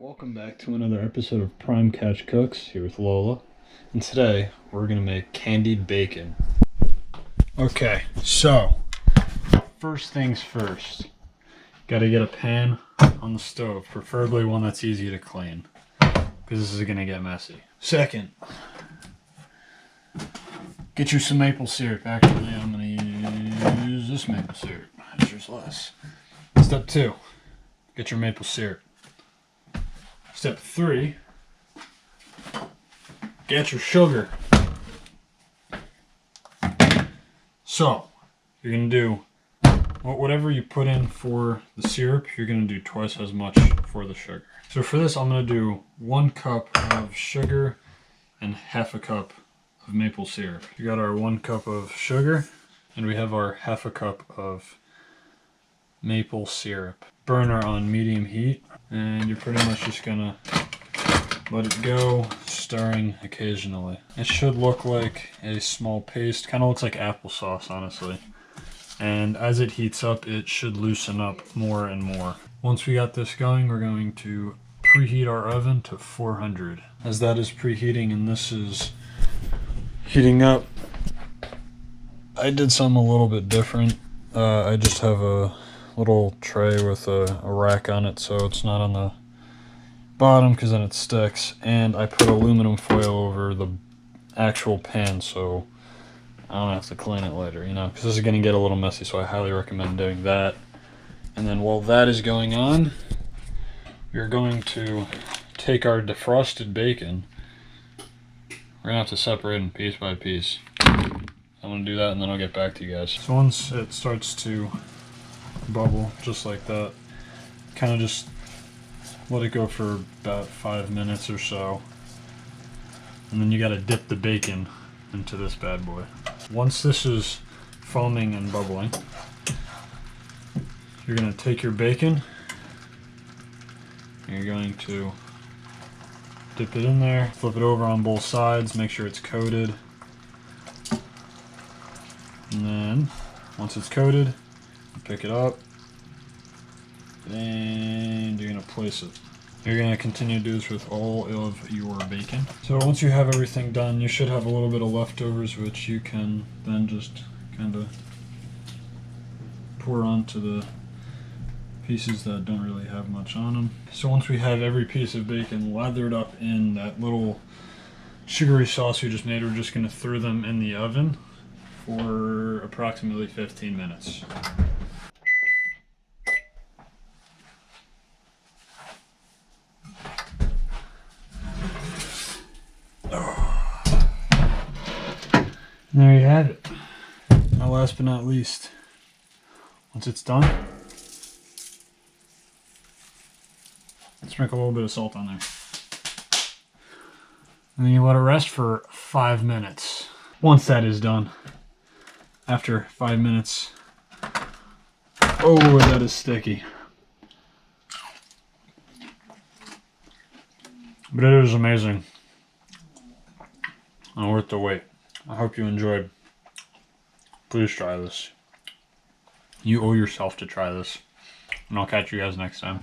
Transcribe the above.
Welcome back to another episode of Prime Catch Cooks here with Lola. And today we're going to make candied bacon. Okay, so first things first. Got to get a pan on the stove, preferably one that's easy to clean, because this is going to get messy. Second, get you some maple syrup. Actually, I'm going to use this maple syrup. There's less. Step 2, get your maple syrup. Step 3, get your sugar. So, you're going to do whatever you put in for the syrup, you're going to do twice as much for the sugar. So for this, I'm going to do 1 cup of sugar and half a cup of maple syrup. We got our 1 cup of sugar, and we have our half a cup of maple syrup. Burner on medium heat, and you're pretty much just gonna let it go, stirring occasionally. It should look like a small paste, kind of looks like applesauce, honestly. And as it heats up, it should loosen up more and more. Once we got this going, we're going to preheat our oven to 400. As that is preheating and this is heating up, I did something a little bit different. I just have a little tray with a rack on it so it's not on the bottom because then it sticks, and I put aluminum foil over the actual pan so I don't have to clean it later, you know, because this is going to get a little messy, so I highly recommend doing that. And then while that is going on, we're going to take our defrosted bacon. We're going to have to separate them piece by piece. I'm going to do that and then I'll get back to you guys. So once it starts to bubble just like that, kind of just let it go for about 5 minutes or so, and then you got to dip the bacon into this bad boy. Once this is foaming and bubbling, you're going to take your bacon and you're going to dip it in there, flip it over on both sides, make sure it's coated, and then once it's coated, pick it up, and you're going to place it. You're going to continue to do this with all of your bacon. So once you have everything done, you should have a little bit of leftovers, which you can then just kind of pour onto the pieces that don't really have much on them. So once we have every piece of bacon lathered up in that little sugary sauce we just made, we're just going to throw them in the oven for approximately 15 minutes. There you have it. Now last but not least, once it's done, sprinkle a little bit of salt on there. And then you let it rest for 5 minutes. Once that is done, after 5 minutes, oh, that is sticky. But it is amazing and worth the wait. I hope you enjoyed. Please try this. You owe yourself to try this. And I'll catch you guys next time.